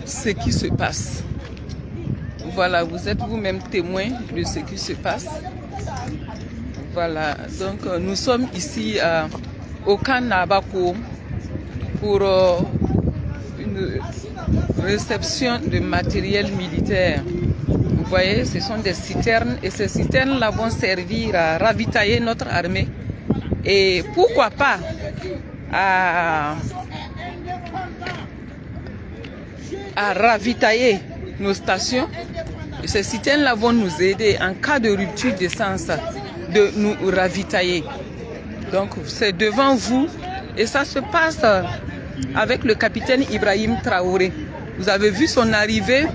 ce qui se passe. Voilà, vous êtes vous-même témoin de ce qui se passe. Voilà, donc nous sommes ici au camp Nabako pour une réception de matériel militaire. Vous voyez, ce sont des citernes et ces citernes-là vont servir à ravitailler notre armée et pourquoi pas à ravitailler nos stations. Et ces citernes-là vont nous aider en cas de rupture d'essence de nous ravitailler. Donc c'est devant vous et ça se passe avec le capitaine Ibrahim Traoré. Vous avez vu son arrivée,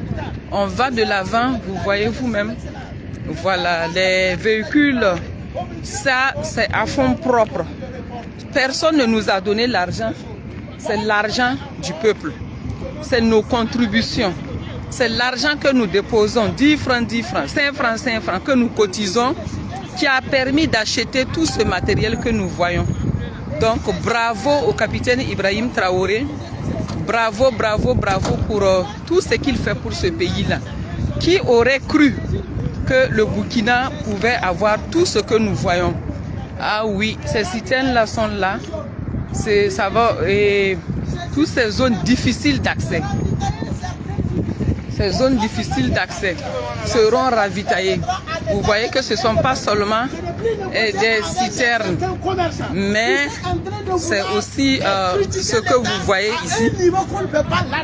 on va de l'avant, vous voyez vous-même. Voilà, les véhicules, ça c'est à fond propre. Personne ne nous a donné l'argent, c'est l'argent du peuple. C'est nos contributions. C'est l'argent que nous déposons, 10 francs, 10 francs, 5 francs, 5 francs, que nous cotisons, qui a permis d'acheter tout ce matériel que nous voyons. Donc bravo au capitaine Ibrahim Traoré, bravo, bravo, bravo pour tout ce qu'il fait pour ce pays-là. Qui aurait cru que le Burkina pouvait avoir tout ce que nous voyons? Ah oui, ces citernes-là sont là, ça va, et toutes ces zones difficiles d'accès. Ces zones difficiles d'accès seront ravitaillées. Vous voyez que ce ne sont pas seulement des citernes, mais c'est aussi ce que vous voyez ici.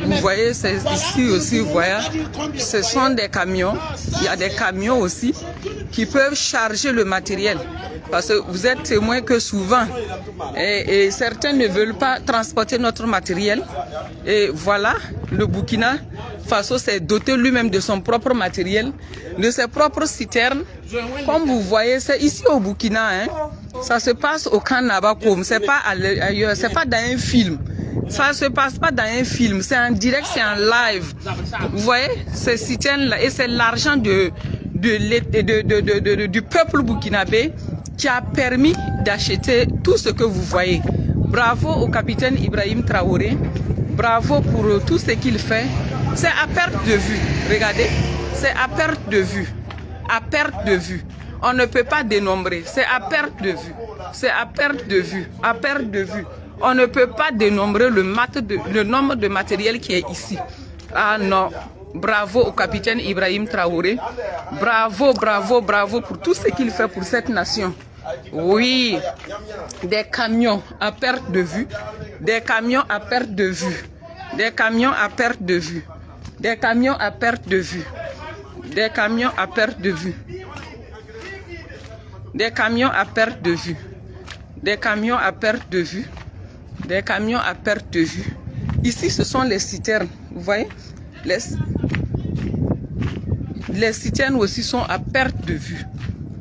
Vous voyez, c'est ici aussi, vous voyez, ce sont des camions. Il y a des camions aussi qui peuvent charger le matériel. Parce que vous êtes témoin que souvent, et certains ne veulent pas transporter notre matériel. Et voilà, le Burkina Faso s'est doté lui-même de son propre matériel, de ses propres citernes. Comme vous voyez, c'est ici au Burkina, hein. Ça se passe au camp Nabakoum, c'est pas ailleurs, c'est pas dans un film. Ça se passe pas dans un film, c'est en direct, c'est en live. Vous voyez, ces citernes-là, et c'est l'argent du peuple burkinabé qui a permis d'acheter tout ce que vous voyez. Bravo au capitaine Ibrahim Traoré, bravo pour tout ce qu'il fait. C'est à perte de vue, regardez, c'est à perte de vue, à perte de vue. On ne peut pas dénombrer, c'est à perte de vue, c'est à perte de vue, à perte de vue. On ne peut pas dénombrer le nombre de matériel qui est ici. Ah non, bravo au capitaine Ibrahim Traoré, bravo, bravo, bravo pour tout ce qu'il fait pour cette nation. Oui, des camions à perte de vue, des camions à perte de vue, des camions à perte de vue, des camions à perte de vue, des camions à perte de vue, des camions à perte de vue, des camions à perte de vue, des camions à perte de vue. Ici, ce sont les citernes, vous voyez, les citernes aussi sont à perte de vue.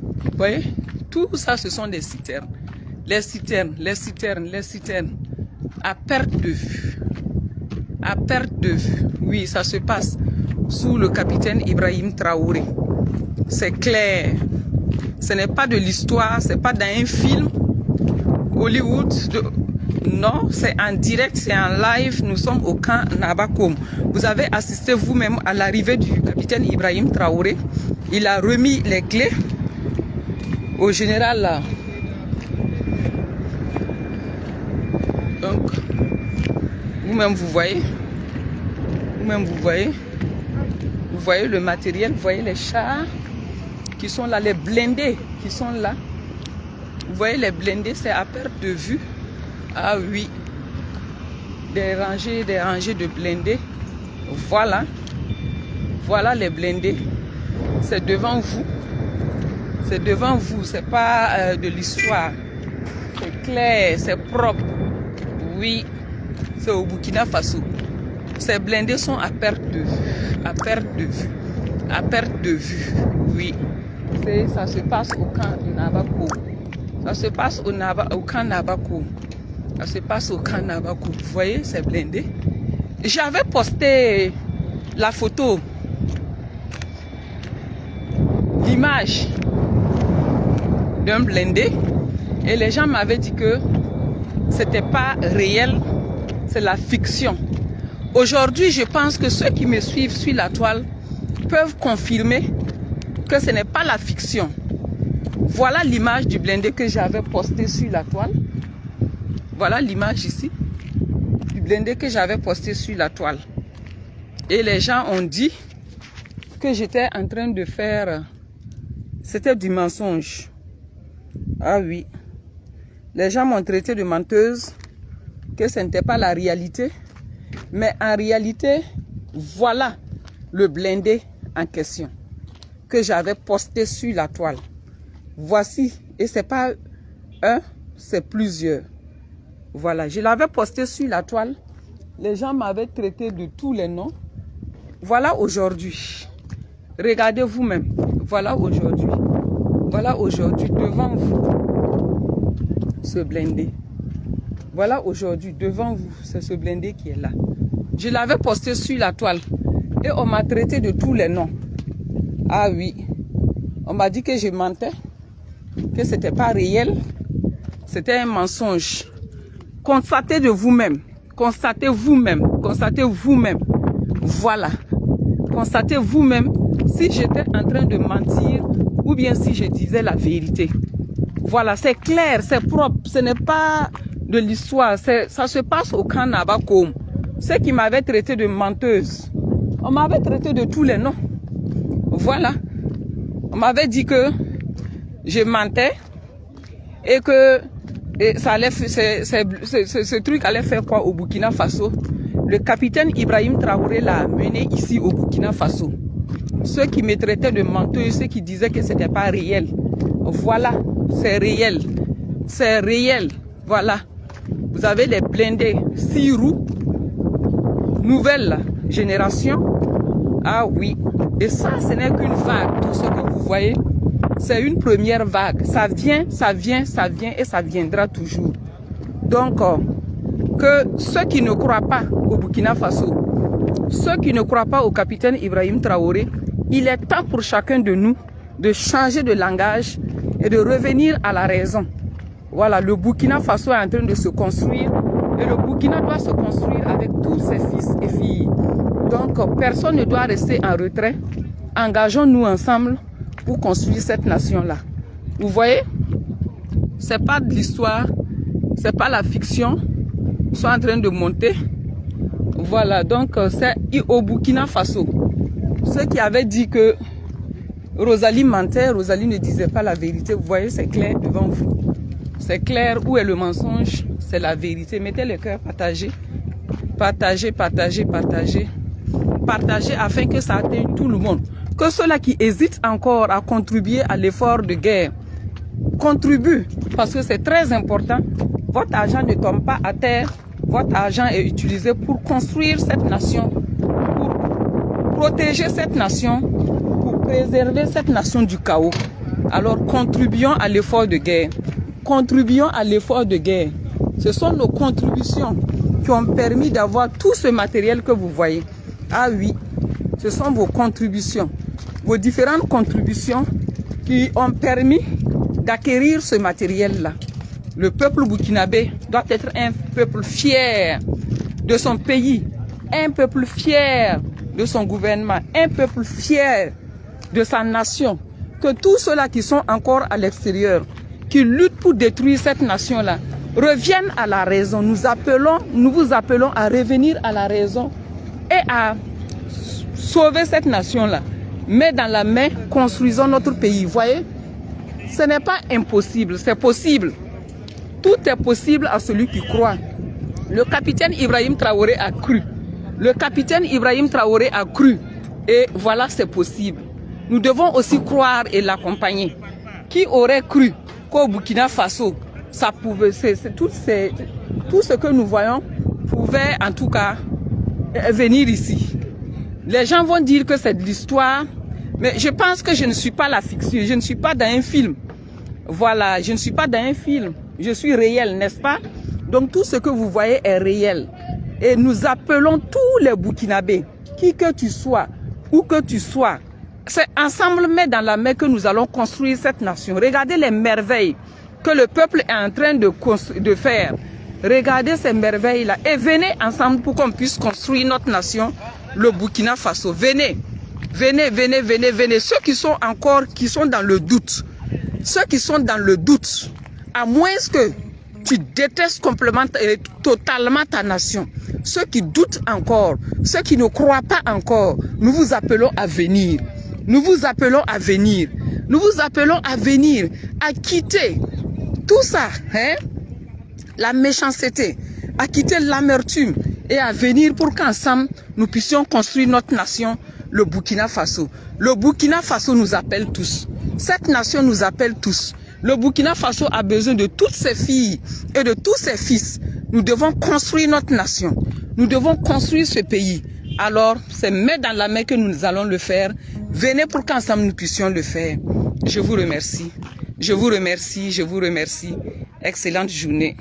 Vous voyez, tout ça, ce sont des citernes. Les citernes, les citernes, les citernes, à perte de vue. À perte de vue. Oui, ça se passe sous le capitaine Ibrahim Traoré. C'est clair. Ce n'est pas de l'histoire, c'est pas dans un film Hollywood. Non, c'est en direct, c'est en live. Nous sommes au camp Nabakoum. Vous avez assisté vous-même à l'arrivée du capitaine Ibrahim Traoré. Il a remis les clés au général là. Donc, vous-même vous voyez. Vous-même vous voyez. Vous voyez le matériel, vous voyez les chars qui sont là, les blindés qui sont là. Vous voyez les blindés, c'est à perte de vue. Ah oui, des rangées de blindés. Voilà, voilà les blindés. C'est devant vous. C'est devant vous, c'est pas de l'histoire. C'est clair, c'est propre. Oui, c'est au Burkina Faso. Ces blindés sont à perte de vue, à perte de vue, à perte de vue. Oui, ça se passe au camp Nabako. Ça se passe au camp Nabako. Ça se passe au camp Nabako. Vous voyez, c'est blindé. J'avais posté la photo, l'image d'un blindé et les gens m'avaient dit que c'était pas réel, c'est la fiction. Aujourd'hui, je pense que ceux qui me suivent sur la toile peuvent confirmer que ce n'est pas la fiction. Voilà l'image du blindé que j'avais posté sur la toile. Voilà l'image ici du blindé que j'avais posté sur la toile. Et les gens ont dit que j'étais en train de faire... C'était du mensonge. Ah oui. Les gens m'ont traité de menteuse, que ce n'était pas la réalité. Mais en réalité, voilà le blindé en question que j'avais posté sur la toile. Voici, et c'est pas un, c'est plusieurs. Voilà, je l'avais posté sur la toile. Les gens m'avaient traité de tous les noms. Voilà aujourd'hui. Regardez vous-même. Voilà aujourd'hui. Voilà aujourd'hui devant vous. Ce blindé. Voilà aujourd'hui devant vous. C'est ce blindé qui est là. Je l'avais posté sur la toile. Et on m'a traité de tous les noms. Ah oui. On m'a dit que je mentais. Que ce n'était pas réel. C'était un mensonge. Constatez de vous-même. Constatez vous-même. Constatez vous-même. Voilà. Constatez vous-même si j'étais en train de mentir ou bien si je disais la vérité. Voilà, c'est clair, c'est propre. Ce n'est pas de l'histoire. Ça se passe au camp Nabakoum. Ceux qui m'avaient traité de menteuse. On m'avait traité de tous les noms. Voilà. On m'avait dit que je mentais et que ça allait, ce truc allait faire quoi au Burkina Faso. Le capitaine Ibrahim Traoré l'a amené ici au Burkina Faso. Ceux qui me traitaient de menteuse, ceux qui disaient que ce n'était pas réel. Voilà, c'est réel. C'est réel. Voilà. Vous avez les blindés 6 roues. Nouvelle génération. Ah oui. Et ça, ce n'est qu'une vague. Tout ce que vous voyez, c'est une première vague. Ça vient, ça vient, ça vient et ça viendra toujours. Donc, que ceux qui ne croient pas au Burkina Faso, ceux qui ne croient pas au capitaine Ibrahim Traoré, il est temps pour chacun de nous de changer de langage et de revenir à la raison. Voilà, le Burkina Faso est en train de se construire et le Burkina doit se construire avec tous ses fils et filles. Donc, personne ne doit rester en retrait. Engageons-nous ensemble pour construire cette nation-là. Vous voyez, c'est pas de l'histoire, c'est pas la fiction. Ils sont en train de monter. Voilà, donc c'est au Burkina Faso. Ceux qui avaient dit que Rosalie mentait, Rosalie ne disait pas la vérité. Vous voyez, c'est clair devant vous. C'est clair où est le mensonge, c'est la vérité. Mettez le cœur, partagez. Partagez, partagez, partagez. Partagez afin que ça atteigne tout le monde. Que ceux-là qui hésitent encore à contribuer à l'effort de guerre contribuent, parce que c'est très important. Votre argent ne tombe pas à terre. Votre argent est utilisé pour construire cette nation, pour protéger cette nation, pour préserver cette nation du chaos. Alors contribuons à l'effort de guerre. Contribuons à l'effort de guerre. Ce sont nos contributions qui ont permis d'avoir tout ce matériel que vous voyez. Ah oui, ce sont vos contributions, vos différentes contributions qui ont permis d'acquérir ce matériel-là. Le peuple burkinabé doit être un peuple fier de son pays, un peuple fier de son gouvernement, un peuple fier de sa nation. Que tous ceux-là qui sont encore à l'extérieur, qui luttent pour détruire cette nation-là, reviennent à la raison. Nous vous appelons à revenir à la raison et à sauver cette nation-là. Mais dans la main, construisons notre pays. Vous voyez, ce n'est pas impossible, c'est possible. Tout est possible à celui qui croit. Le capitaine Ibrahim Traoré a cru. Le capitaine Ibrahim Traoré a cru. Et voilà, c'est possible. Nous devons aussi croire et l'accompagner. Qui aurait cru qu'au Burkina Faso, ça pouvait, tout ce que nous voyons pouvait en tout cas venir ici. Les gens vont dire que c'est de l'histoire, mais je pense que je ne suis pas la fiction, je ne suis pas dans un film. Voilà, je ne suis pas dans un film, je suis réel, n'est-ce pas? Donc tout ce que vous voyez est réel. Et nous appelons tous les Burkinabés, qui que tu sois, où que tu sois, c'est ensemble, mais dans la main, que nous allons construire cette nation. Regardez les merveilles que le peuple est en train de faire. Regardez ces merveilles-là et venez ensemble pour qu'on puisse construire notre nation, le Burkina Faso. Venez, venez, venez, venez, venez. Ceux qui sont dans le doute, ceux qui sont dans le doute, à moins que tu détestes complètement, totalement ta nation, ceux qui doutent encore, ceux qui ne croient pas encore, nous vous appelons à venir. Nous vous appelons à venir. Nous vous appelons à venir, à quitter tout ça, hein? La méchanceté, à quitter l'amertume et à venir pour qu'ensemble nous puissions construire notre nation, le Burkina Faso. Le Burkina Faso nous appelle tous. Cette nation nous appelle tous. Le Burkina Faso a besoin de toutes ses filles et de tous ses fils. Nous devons construire notre nation. Nous devons construire ce pays. Alors, c'est main dans la main que nous allons le faire. Venez pour qu'ensemble nous puissions le faire. Je vous remercie. Je vous remercie. Je vous remercie. Excellente journée.